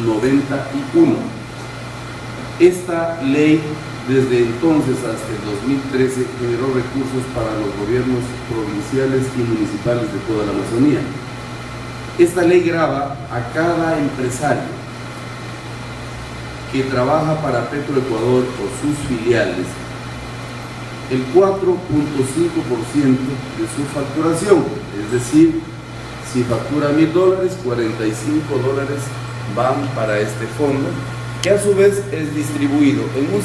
1991. Esta ley, desde entonces hasta el 2013, generó recursos para los gobiernos provinciales y municipales de toda la Amazonía. Esta ley grava a cada empresario que trabaja para Petroecuador o sus filiales el 4.5% de su facturación, es decir, si factura $1.000, $45 van para este fondo, que a su vez es distribuido en un 50%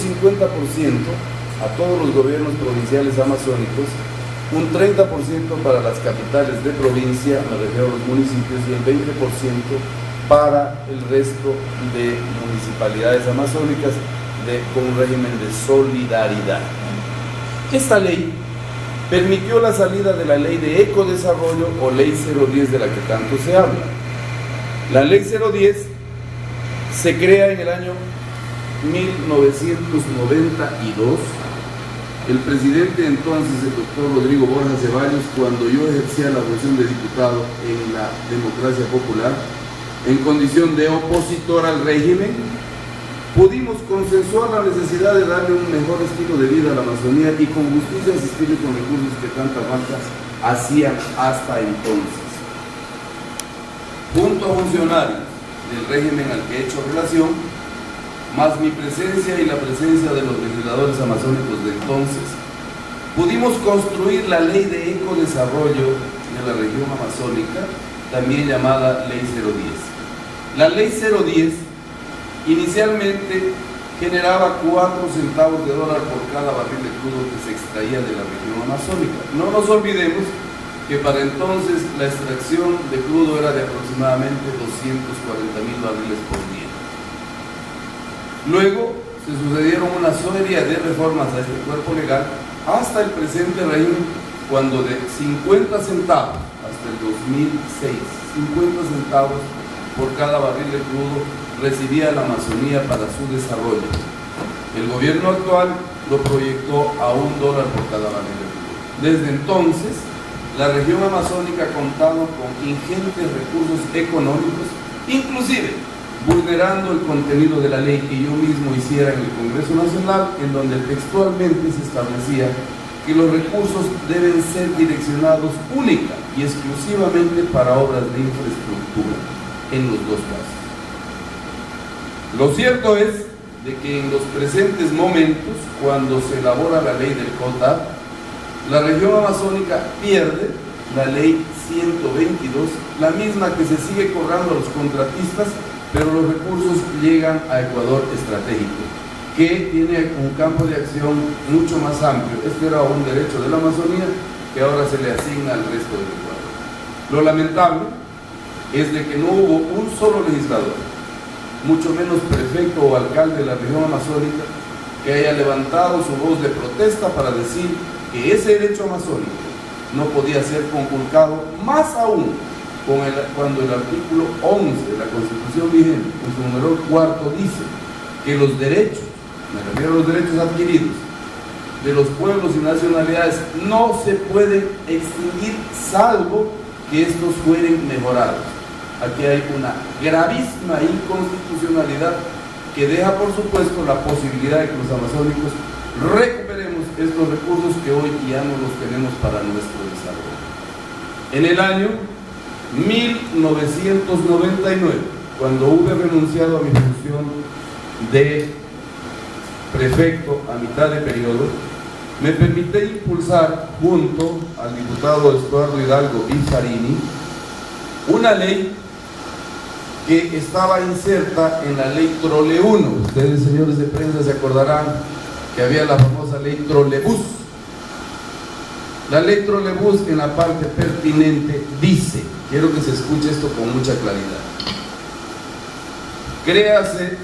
a todos los gobiernos provinciales amazónicos, un 30% para las capitales de provincia, me refiero a los municipios, y el 20% para el resto de municipalidades amazónicas con un régimen de solidaridad. Esta ley permitió la salida de la ley de ecodesarrollo o ley 010 de la que tanto se habla. La ley 010 se crea en el año 1992. El presidente entonces, el doctor Rodrigo Borja Ceballos, cuando yo ejercía la función de diputado en la democracia popular, en condición de opositor al régimen, pudimos consensuar la necesidad de darle un mejor estilo de vida a la Amazonía y con justicia asistirle con recursos que tanta falta hacían hasta entonces. Junto a funcionarios del régimen al que he hecho relación, más mi presencia y la presencia de los legisladores amazónicos de entonces, pudimos construir la ley de ecodesarrollo de la región amazónica, también llamada ley 010. La ley 010 inicialmente generaba 4 centavos de dólar por cada barril de crudo que se extraía de la región amazónica. No nos olvidemos que para entonces la extracción de crudo era de aproximadamente 240.000 barriles por día. Luego se sucedieron una serie de reformas a este cuerpo legal hasta el presente régimen, cuando de 50 centavos hasta el 2006, 50 centavos por cada barril de crudo recibía la Amazonía para su desarrollo. El gobierno actual lo proyectó a $1 por cada barril de crudo. Desde entonces, la región amazónica ha contado con ingentes recursos económicos, inclusive vulnerando el contenido de la ley que yo mismo hiciera en el Congreso Nacional, en donde textualmente se establecía que los recursos deben ser direccionados única y exclusivamente para obras de infraestructura en los dos casos. Lo cierto es de que en los presentes momentos, cuando se elabora la ley del COTA, la región amazónica pierde la ley 122, la misma que se sigue cobrando a los contratistas, pero los recursos llegan a Ecuador Estratégico, que tiene un campo de acción mucho más amplio. Este era un derecho de la Amazonía que ahora se le asigna al resto del Ecuador. Lo lamentable es de que no hubo un solo legislador, mucho menos prefecto o alcalde de la región amazónica, que haya levantado su voz de protesta para decir que ese derecho amazónico no podía ser conculcado, más aún cuando el artículo 11 de la Constitución vigente, en su número 4, dice que los derechos, me refiero a los derechos adquiridos, de los pueblos y nacionalidades no se pueden extinguir salvo que estos fueren mejorados. Aquí hay una gravísima inconstitucionalidad que deja, por supuesto, la posibilidad de que los amazónicos recuperemos estos recursos que hoy ya no los tenemos para nuestro desarrollo. En el año 1999, cuando hube renunciado a mi función de prefecto a mitad de periodo, me permití impulsar junto al diputado Estuardo Hidalgo Villarini una ley que estaba inserta en la ley Trole 1. Ustedes, señores de prensa, se acordarán que había la famosa ley Trolebús. La ley Trolebús, en la parte pertinente, dice, quiero que se escuche esto con mucha claridad: créase,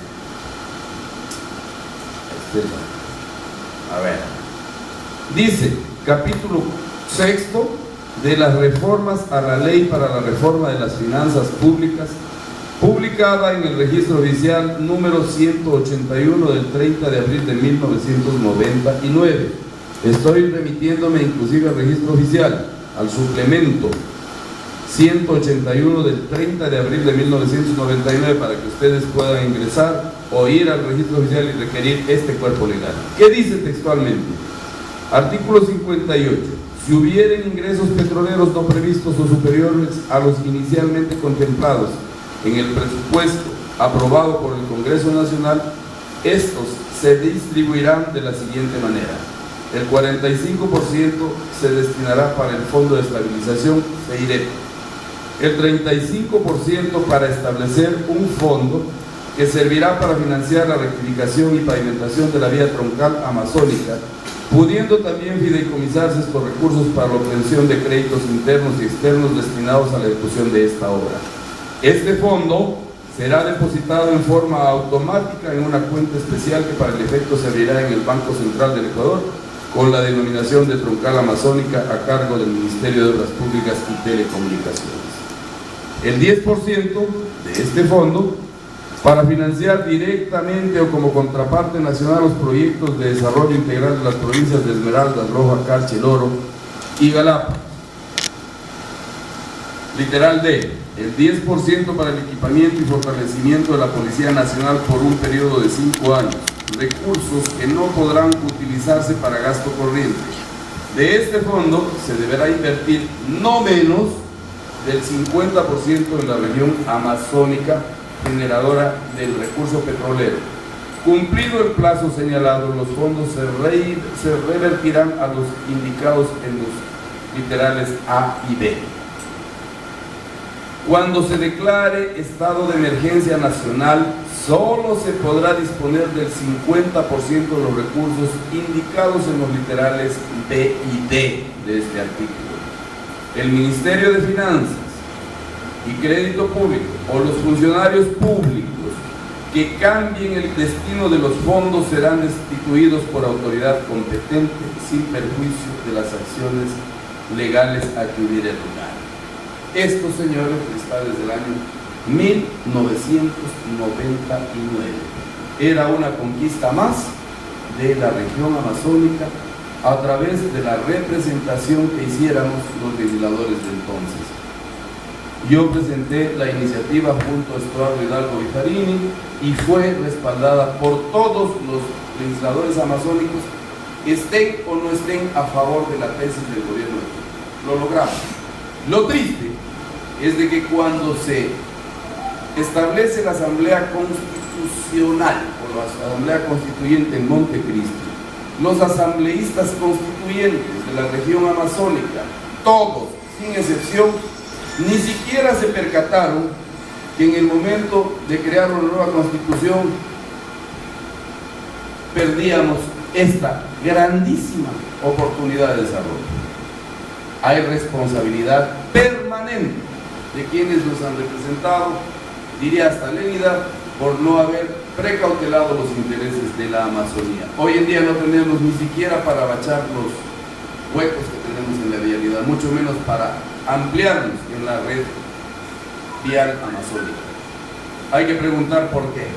dice, capítulo 6 de las reformas a la ley para la reforma de las finanzas públicas, publicada en el registro oficial número 181 del 30 de abril de 1999. Estoy remitiéndome inclusive al registro oficial, al suplemento 181 del 30 de abril de 1999 para que ustedes puedan ingresar o ir al registro oficial y requerir este cuerpo legal. ¿Qué dice textualmente? Artículo 58. Si hubieren ingresos petroleros no previstos o superiores a los inicialmente contemplados en el presupuesto aprobado por el Congreso Nacional, estos se distribuirán de la siguiente manera. El 45% se destinará para el Fondo de Estabilización, FEIREP. El 35% para establecer un fondo que servirá para financiar la rectificación y pavimentación de la vía troncal amazónica, pudiendo también fideicomisarse estos recursos para la obtención de créditos internos y externos destinados a la ejecución de esta obra. Este fondo será depositado en forma automática en una cuenta especial que para el efecto servirá en el Banco Central del Ecuador, con la denominación de troncal amazónica a cargo del Ministerio de Obras Públicas y Telecomunicaciones. El 10% de este fondo para financiar directamente o como contraparte nacional los proyectos de desarrollo integral de las provincias de Esmeraldas, Loja, Carchi, El Oro y Galapa. Literal D, el 10% para el equipamiento y fortalecimiento de la Policía Nacional por un periodo de 5 años, recursos que no podrán utilizarse para gasto corriente. De este fondo se deberá invertir no menos del 50% en la región amazónica generadora del recurso petrolero. Cumplido el plazo señalado, los fondos se revertirán a los indicados en los literales A y B. Cuando se declare estado de emergencia nacional, solo se podrá disponer del 50% de los recursos indicados en los literales B y D de este artículo. El Ministerio de Finanzas y Crédito Público o los funcionarios públicos que cambien el destino de los fondos serán destituidos por autoridad competente sin perjuicio de las acciones legales a que hubiera lugar. Esto, señores, está desde el año 1999. Era una conquista más de la región amazónica a través de la representación que hiciéramos los legisladores de entonces. Yo presenté la iniciativa junto a Estuardo Hidalgo Vijarini y fue respaldada por todos los legisladores amazónicos, estén o no estén a favor de la tesis del gobierno de Chile. Lo logramos. Lo triste es de que cuando se establece la Asamblea Constitucional o la Asamblea Constituyente en Montecristi, los asambleístas constituyentes de la región amazónica, todos, sin excepción, ni siquiera se percataron que en el momento de crear una nueva constitución perdíamos esta grandísima oportunidad de desarrollo. Hay responsabilidad permanente de quienes nos han representado, diría hasta lénida, por no haber precautelado los intereses de la Amazonía. Hoy en día no tenemos ni siquiera para bachar los huecos que tenemos en la vialidad, mucho menos para ampliarnos en la red vial amazónica. Hay que preguntar por qué.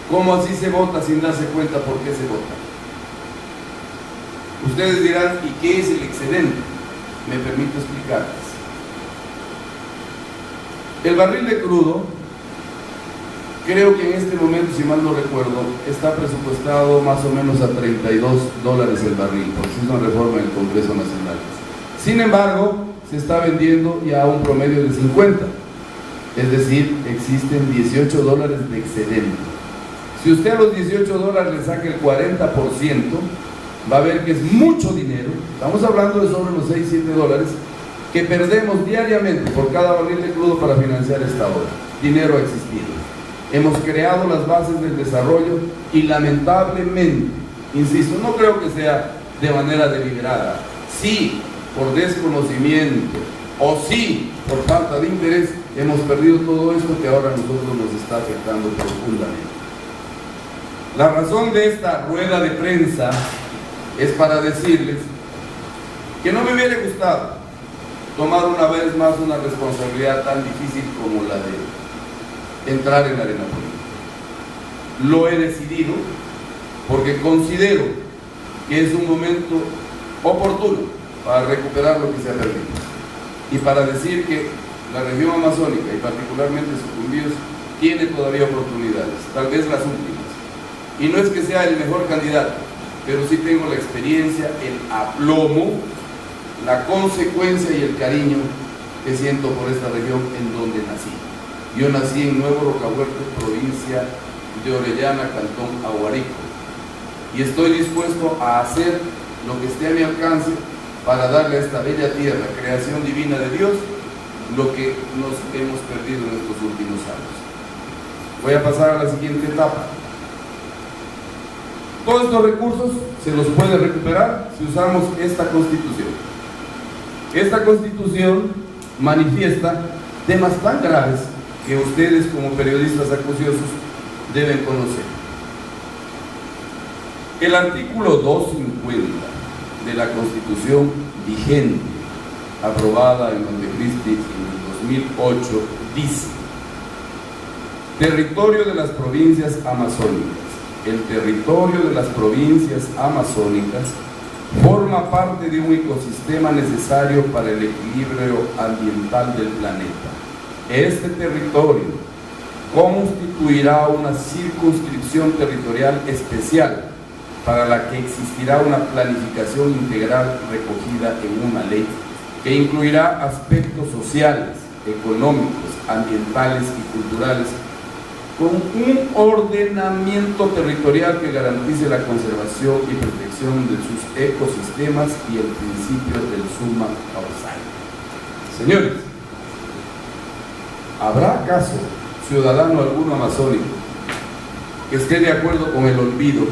¿Cómo así se vota sin darse cuenta por qué se vota? Ustedes dirán, ¿y qué es el excedente? Me permito explicarles. El barril de crudo, creo que en este momento, si mal no recuerdo, está presupuestado más o menos a $32 el barril, porque es una reforma del Congreso Nacional. Sin embargo, se está vendiendo ya a un promedio de 50, es decir, existen $18 de excedente. Si usted a los $18 le saca el 40%, va a ver que es mucho dinero. Estamos hablando de sobre los $6-7 que perdemos diariamente por cada barril de crudo para financiar esta obra. Dinero ha existido. Hemos creado las bases del desarrollo y lamentablemente, insisto, no creo que sea de manera deliberada, sí por desconocimiento o sí por falta de interés, hemos perdido todo esto que ahora a nosotros nos está afectando profundamente. La razón de esta rueda de prensa es para decirles que no me hubiera gustado tomar una vez más una responsabilidad tan difícil como la de entrar en la arena política. Lo he decidido porque considero que es un momento oportuno para recuperar lo que se ha perdido. y para decir que la región amazónica y particularmente Sucumbíos tiene todavía oportunidades, tal vez las últimas. Y no es que sea el mejor candidato, pero sí tengo la experiencia, el aplomo, la consecuencia y el cariño que siento por esta región en donde nací. Yo nací en Nuevo Rocahuerte, provincia de Orellana, cantón Aguarico, y estoy dispuesto a hacer lo que esté a mi alcance para darle a esta bella tierra, creación divina de Dios, lo que nos hemos perdido en estos últimos años. Voy a pasar a la siguiente etapa. Todos estos recursos se los puede recuperar si usamos esta Constitución. Esta Constitución manifiesta temas tan graves que ustedes como periodistas acuciosos deben conocer. El artículo 250 de la Constitución vigente, aprobada en Montecristi en el 2008, dice: territorio de las provincias amazónicas. El territorio de las provincias amazónicas forma parte de un ecosistema necesario para el equilibrio ambiental del planeta. Este territorio constituirá una circunscripción territorial especial para la que existirá una planificación integral recogida en una ley que incluirá aspectos sociales, económicos, ambientales y culturales, con un ordenamiento territorial que garantice la conservación y protección de sus ecosistemas y el principio del summa causa. Señores, ¿habrá acaso ciudadano alguno amazónico que esté de acuerdo con el olvido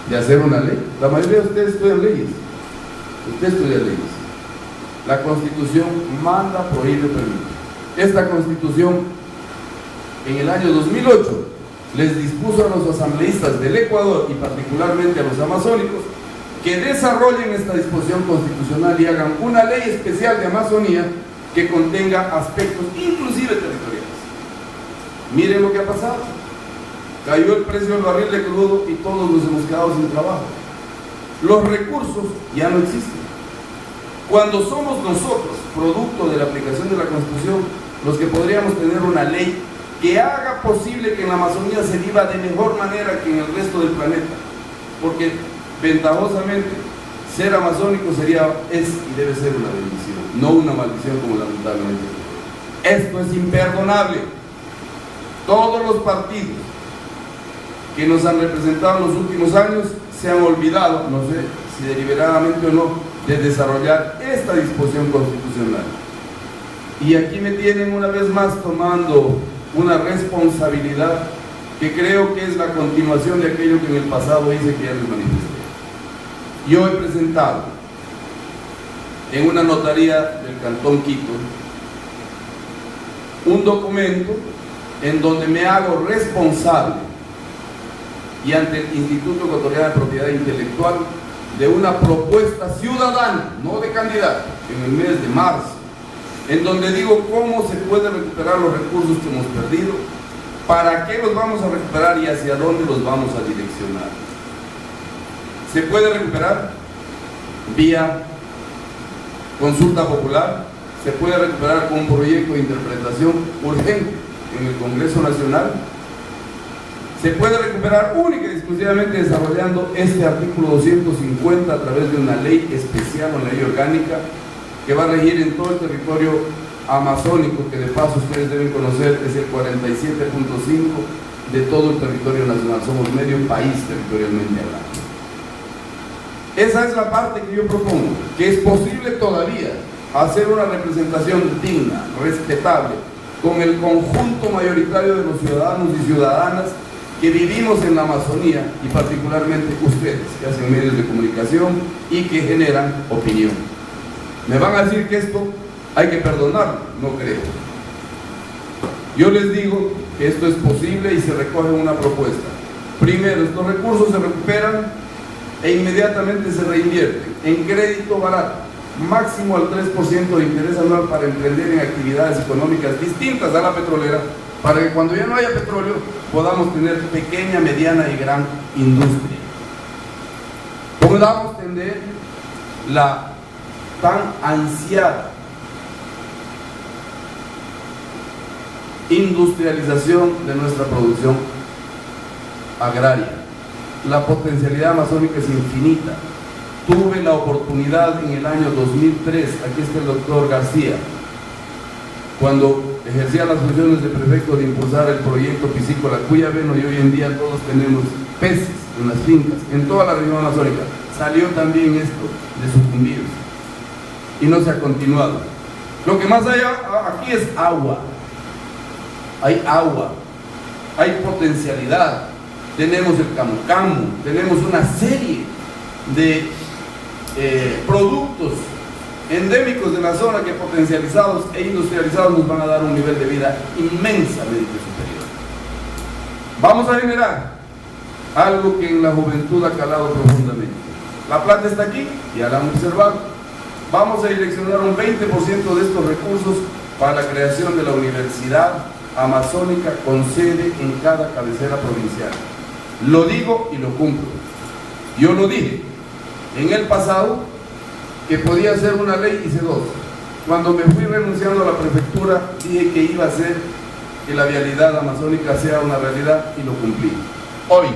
de hacer una ley? La mayoría de ustedes estudian leyes. Usted estudia leyes. La Constitución manda, prohíbe, permite. Esta Constitución en el año 2008 les dispuso a los asambleístas del Ecuador y particularmente a los amazónicos que desarrollen esta disposición constitucional y hagan una ley especial de Amazonía que contenga aspectos inclusive territoriales. Miren lo que ha pasado. Cayó el precio del barril de crudo y todos nos hemos quedado sin trabajo. Los recursos ya no existen. Cuando somos nosotros, producto de la aplicación de la Constitución, los que podríamos tener una ley que haga posible que en la Amazonía se viva de mejor manera que en el resto del planeta, porque ventajosamente ser amazónico es y debe ser una bendición, no una maldición como lamentablemente. Esto es imperdonable. Todos los partidos que nos han representado en los últimos años se han olvidado, no sé si deliberadamente o no, de desarrollar esta disposición constitucional. Y aquí me tienen una vez más tomando una responsabilidad que creo que es la continuación de aquello que en el pasado hice, que ya les manifesté. Yo he presentado en una notaría del Cantón Quito un documento en donde me hago responsable y ante el Instituto Ecuatoriano de Propiedad Intelectual de una propuesta ciudadana, no de candidato, en el mes de marzo, en donde digo cómo se puede recuperar los recursos que hemos perdido, para qué los vamos a recuperar y hacia dónde los vamos a direccionar. Se puede recuperar vía consulta popular, se puede recuperar con un proyecto de interpretación urgente en el Congreso Nacional, se puede recuperar única y exclusivamente desarrollando este artículo 250 a través de una ley especial, una ley orgánica que va a regir en todo el territorio amazónico, que de paso ustedes deben conocer es el 47.5 de todo el territorio nacional. Somos medio país territorialmente hablando. Esa es la parte que yo propongo, que es posible todavía hacer una representación digna, respetable, con el conjunto mayoritario de los ciudadanos y ciudadanas que vivimos en la Amazonía, y particularmente ustedes que hacen medios de comunicación y que generan opinión. Me van a decir que esto hay que perdonarlo, no creo. Yo les digo que esto es posible y se recoge una propuesta. Primero, estos recursos se recuperan e inmediatamente se reinvierten en crédito barato, máximo al 3% de interés anual para emprender en actividades económicas distintas a la petrolera, para que cuando ya no haya petróleo podamos tener pequeña, mediana y gran industria. Podamos tener la tan ansiada industrialización de nuestra producción agraria. La potencialidad amazónica es infinita. Tuve la oportunidad en el año 2003, aquí está el doctor García, cuando ejercía las funciones de prefecto, de impulsar el proyecto piscícola Cuyabeno, y hoy en día todos tenemos peces en las fincas, en toda la región amazónica. Salió también esto de Sucumbíos y no se ha continuado. Lo que más hay aquí es agua. Hay agua, hay potencialidad, tenemos el camu camu, tenemos una serie de productos endémicos de la zona que potencializados e industrializados nos van a dar un nivel de vida inmensamente superior. Vamos a generar algo que en la juventud ha calado profundamente. La plata está aquí, ya la han observado. Vamos a direccionar un 20% de estos recursos para la creación de la Universidad Amazónica con sede en cada cabecera provincial. Lo digo y lo cumplo. Yo lo dije en el pasado que podía hacer una ley, hice dos. Cuando me fui renunciando a la prefectura, dije que iba a hacer que la vialidad amazónica sea una realidad y lo cumplí. Hoy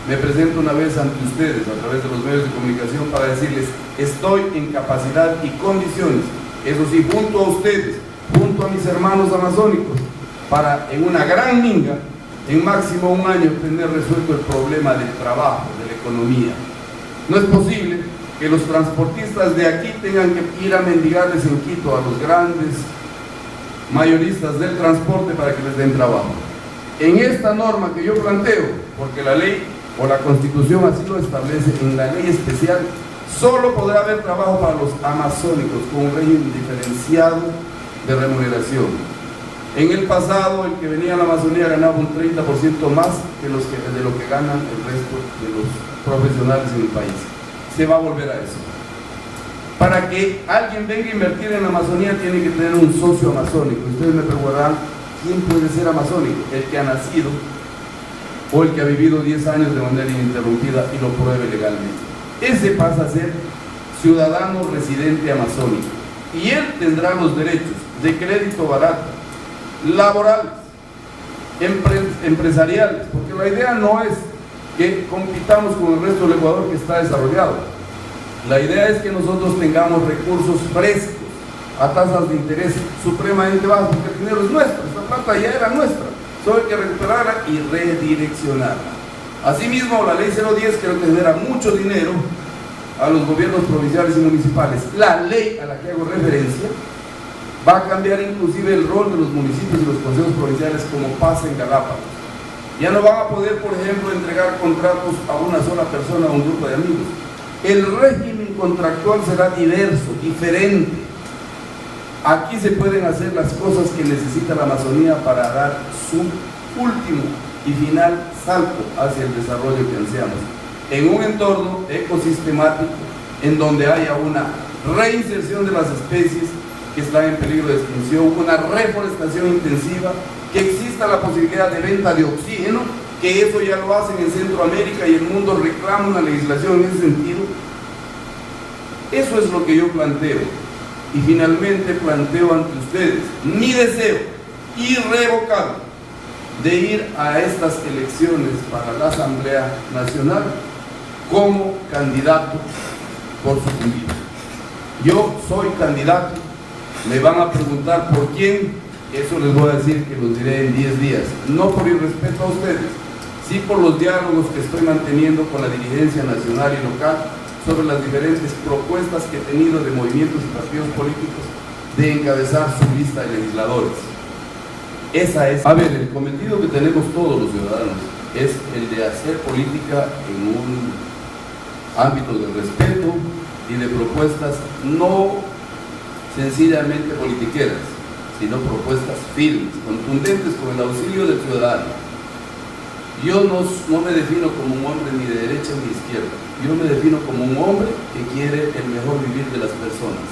me presento una vez ante ustedes a través de los medios de comunicación para decirles: estoy en capacidad y condiciones, eso sí, junto a ustedes, junto a mis hermanos amazónicos, para en una gran minga, en máximo un año, tener resuelto el problema del trabajo, de la economía. No es posible que los transportistas de aquí tengan que ir a mendigarles en Quito a los grandes mayoristas del transporte para que les den trabajo. En esta norma que yo planteo, porque la ley o la Constitución así lo establece, en la ley especial solo podrá haber trabajo para los amazónicos con un régimen diferenciado de remuneración. En el pasado, el que venía a la Amazonía ganaba un 30% más de lo que ganan el resto de los profesionales en el país. Se va a volver a eso. Para que alguien venga a invertir en la Amazonía tiene que tener un socio amazónico. Ustedes me preguntarán, ¿quién puede ser amazónico? El que ha nacido o el que ha vivido 10 años de manera ininterrumpida y lo pruebe legalmente. Ese pasa a ser ciudadano residente amazónico y él tendrá los derechos de crédito barato, laborales, empresariales, porque la idea no es que compitamos con el resto del Ecuador que está desarrollado. La idea es que nosotros tengamos recursos frescos a tasas de interés supremamente bajas, porque el dinero es nuestro, esta plata ya era nuestra, solo hay que recuperarla y redireccionarla. Asimismo, la ley 010 creo que genera mucho dinero a los gobiernos provinciales y municipales. La ley a la que hago referencia va a cambiar inclusive el rol de los municipios y los consejos provinciales, como pasa en Galápagos. Ya no van a poder, por ejemplo, entregar contratos a una sola persona o a un grupo de amigos. El régimen contractual será diverso, diferente. Aquí se pueden hacer las cosas que necesita la Amazonía para dar su último y final salto hacia el desarrollo que ansiamos, en un entorno ecosistemático en donde haya una reinserción de las especies que están en peligro de extinción, una reforestación intensiva, que exista la posibilidad de venta de oxígeno, que eso ya lo hacen en Centroamérica y el mundo reclama una legislación en ese sentido. Eso es lo que yo planteo. Y finalmente planteo ante ustedes mi deseo irrevocable de ir a estas elecciones para la Asamblea Nacional como candidato por Sucumbíos. Yo soy candidato, me van a preguntar por quién, eso les voy a decir que los diré en 10 días, no por irrespeto a ustedes, sí por los diálogos que estoy manteniendo con la dirigencia nacional y local sobre las diferentes propuestas que he tenido de movimientos y partidos políticos de encabezar su lista de legisladores. Esa es, a ver, el cometido que tenemos todos los ciudadanos es el de hacer política en un ámbito de respeto y de propuestas no sencillamente politiqueras, sino propuestas firmes, contundentes, con el auxilio del ciudadano. Yo no me defino como un hombre ni de derecha ni de izquierda, yo me defino como un hombre que quiere el mejor vivir de las personas.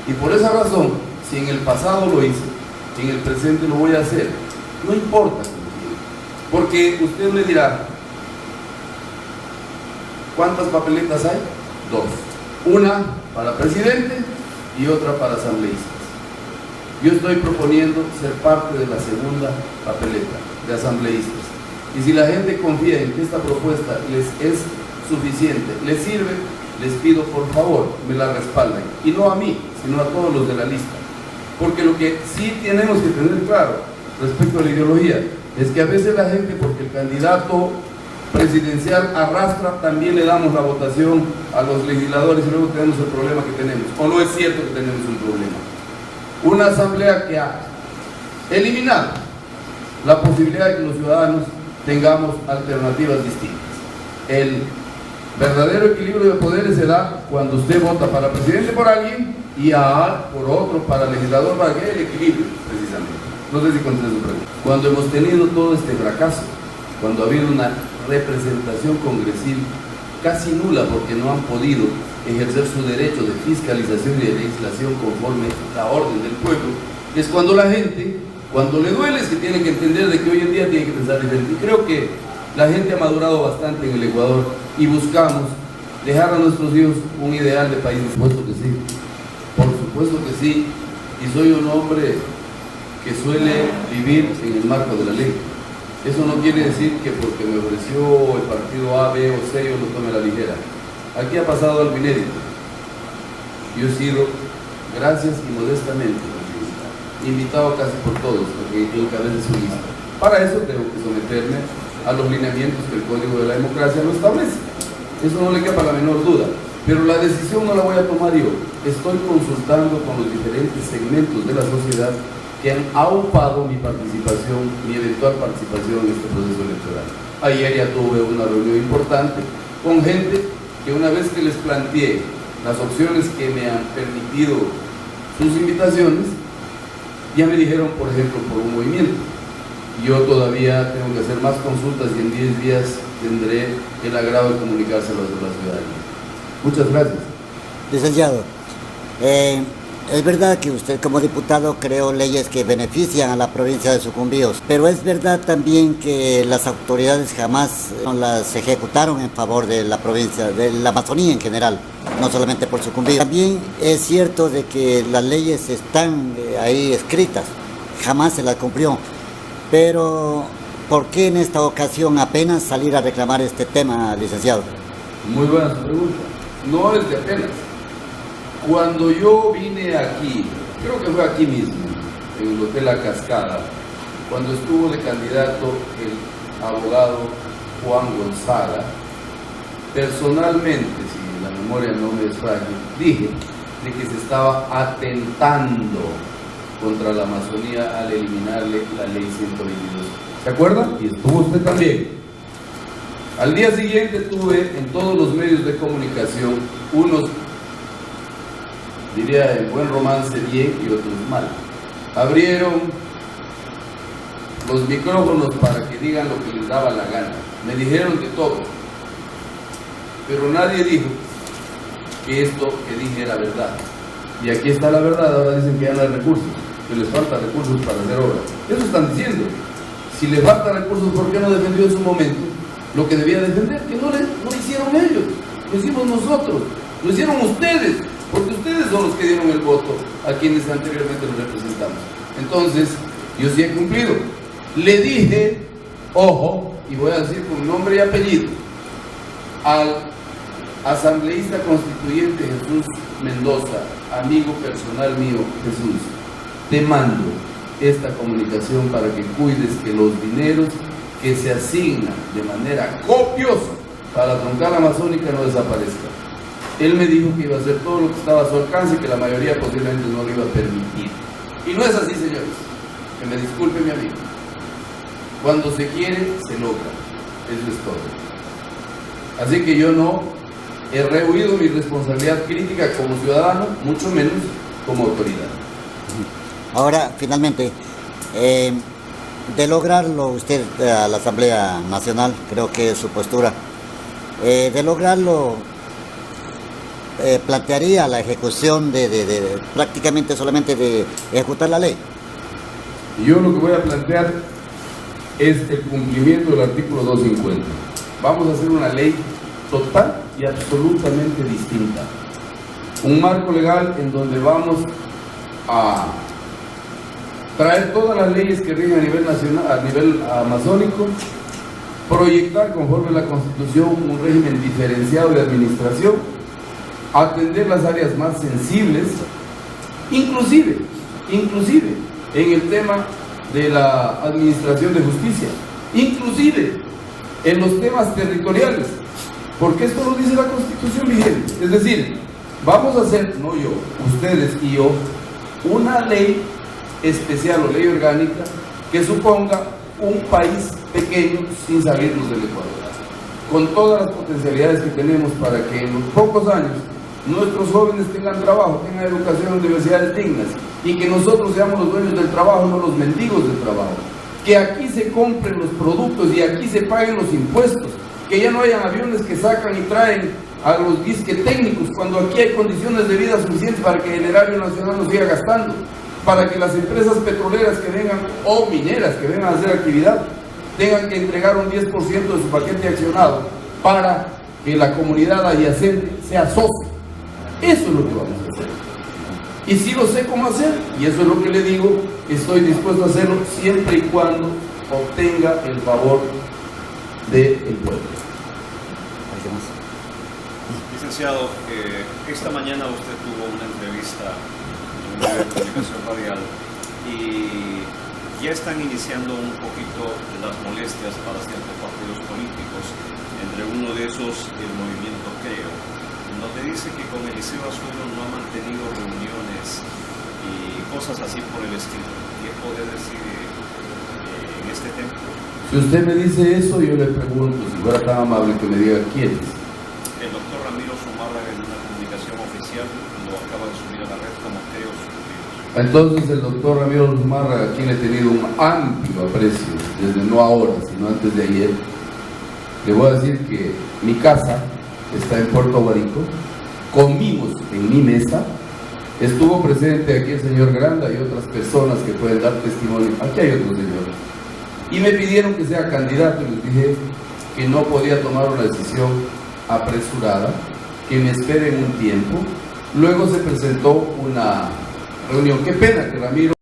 Y por esa razón, si en el pasado lo hice, en el presente lo voy a hacer, no importa, porque usted me dirá, ¿cuántas papeletas hay? 2, una para presidente y otra para asambleístas. Yo estoy proponiendo ser parte de la segunda papeleta de asambleístas. Y si la gente confía en que esta propuesta les es suficiente, les sirve, les pido por favor me la respalden. Y no a mí, sino a todos los de la lista. Porque lo que sí tenemos que tener claro respecto a la ideología es que a veces la gente, porque el candidato presidencial arrastra, también le damos la votación a los legisladores y luego tenemos el problema que tenemos. ¿O no es cierto que tenemos un problema? Una asamblea que ha eliminado la posibilidad de que los ciudadanos tengamos alternativas distintas. El verdadero equilibrio de poderes se da cuando usted vota para presidente por alguien y por otro para legislador, para que haya el equilibrio, precisamente. No sé si contesté su pregunta. Cuando hemos tenido todo este fracaso, cuando ha habido una representación congresil casi nula porque no han podido ejercer su derecho de fiscalización y de legislación conforme la orden del pueblo, es cuando la gente, cuando le duele, es que tiene que entender de que hoy en día tiene que pensar diferente. Y creo que la gente ha madurado bastante en el Ecuador y buscamos dejar a nuestros hijos un ideal de país. Por supuesto que sí, por supuesto que sí, y soy un hombre que suele vivir en el marco de la ley. Eso no quiere decir que porque me ofreció el partido A, B o C yo lo tome a la ligera. Aquí ha pasado algo inédito. Yo he sido, gracias y modestamente, invitado casi por todos, porque encabece su lista. Para eso tengo que someterme a los lineamientos que el Código de la Democracia lo establece. Eso no le quepa la menor duda. Pero la decisión no la voy a tomar yo. Estoy consultando con los diferentes segmentos de la sociedad que han aupado mi participación, mi eventual participación en este proceso electoral. Ayer ya tuve una reunión importante con gente que una vez que les planteé las opciones que me han permitido sus invitaciones, ya me dijeron, por ejemplo, por un movimiento. Yo todavía tengo que hacer más consultas y en 10 días tendré el agrado de comunicárselos a la ciudadanía. Muchas gracias. Licenciado, es verdad que usted como diputado creó leyes que benefician a la provincia de Sucumbíos, pero es verdad también que las autoridades jamás no las ejecutaron en favor de la provincia, de la Amazonía en general, no solamente por Sucumbíos. También es cierto de que las leyes están ahí escritas, jamás se las cumplió, pero ¿por qué en esta ocasión apenas salir a reclamar este tema, licenciado? Muy buena su pregunta. No es de apenas. Cuando yo vine aquí, creo que fue aquí mismo, en el Hotel La Cascada, cuando estuvo de candidato el abogado Juan Gonzaga, personalmente, si la memoria no me extraña, dije de que se estaba atentando contra la Amazonía al eliminarle la ley 122. ¿Se acuerdan? Y estuvo usted también. Al día siguiente tuve en todos los medios de comunicación unos, diría en buen romance, bien y otros mal. Abrieron los micrófonos para que digan lo que les daba la gana. Me dijeron de todo, pero nadie dijo que esto que dije era verdad. Y aquí está la verdad. Ahora dicen que ya no hay recursos, que les falta recursos para hacer obras. Eso están diciendo. Si les falta recursos, ¿por qué no defendió en su momento lo que debía defender? Que no hicieron ellos, lo hicimos nosotros, lo hicieron ustedes, porque ustedes son los que dieron el voto a quienes anteriormente los representamos. Entonces, yo sí he cumplido. Le dije, ojo, y voy a decir con nombre y apellido, al asambleísta constituyente Jesús Mendoza, amigo personal mío, Jesús, te mando esta comunicación para que cuides que los dineros que se asignan de manera copiosa para la troncal amazónica no desaparezcan. Él me dijo que iba a hacer todo lo que estaba a su alcance y que la mayoría posiblemente no lo iba a permitir. Y no es así, señores. Que me disculpe mi amigo. Cuando se quiere, se logra. Eso es todo. Así que yo no he rehuido mi responsabilidad crítica como ciudadano, mucho menos como autoridad. Ahora, finalmente, de lograrlo usted a la Asamblea Nacional, creo que es su postura, de lograrlo, plantearía la ejecución de prácticamente solamente de ejecutar la ley. Yo lo que voy a plantear es el cumplimiento del artículo 250. Vamos a hacer una ley total y absolutamente distinta. Un marco legal en donde vamos a traer todas las leyes que rigen a nivel nacional, a nivel amazónico, proyectar conforme a la Constitución un régimen diferenciado de administración, atender las áreas más sensibles, inclusive en el tema de la administración de justicia, inclusive en los temas territoriales, porque esto lo dice la Constitución vigente. Es decir, vamos a hacer, no yo, ustedes y yo, una ley especial o ley orgánica que suponga un país pequeño sin salirnos del Ecuador, con todas las potencialidades que tenemos para que en los pocos años nuestros jóvenes tengan trabajo, tengan educación en universidades dignas, y que nosotros seamos los dueños del trabajo, no los mendigos del trabajo, que aquí se compren los productos y aquí se paguen los impuestos, que ya no hayan aviones que sacan y traen a los disque técnicos, cuando aquí hay condiciones de vida suficientes para que el erario nacional no siga gastando, para que las empresas petroleras que vengan o mineras que vengan a hacer actividad tengan que entregar un 10% de su paquete accionado para que la comunidad adyacente sea socia. Eso es lo que vamos a hacer. Y sí lo sé cómo hacer, y eso es lo que le digo, estoy dispuesto a hacerlo siempre y cuando obtenga el favor del pueblo. Licenciado, esta mañana usted tuvo una entrevista en un medio de comunicación radial y ya están iniciando un poquito las molestias para ciertos partidos políticos, entre uno de esos el movimiento Creo, donde dice que con Eliseo Azuero no ha mantenido reuniones y cosas así por el estilo. ¿Qué puede decir en este tema? Si usted me dice eso, yo le pregunto, si fuera tan amable, que me diga quién es. El doctor Ramiro Zumárraga, en una comunicación oficial, lo acaba de subir a la red como Creo Sucumbidos. Entonces el doctor Ramiro Zumárraga, a quien he tenido un amplio aprecio, desde no ahora, sino antes de ayer, le voy a decir que mi casa está en Puerto Barico, comimos en mi mesa, estuvo presente aquí el señor Granda y otras personas que pueden dar testimonio, aquí hay otro señor, y me pidieron que sea candidato, y les dije que no podía tomar una decisión apresurada, que me esperen un tiempo. Luego se presentó una reunión, qué pena que Ramiro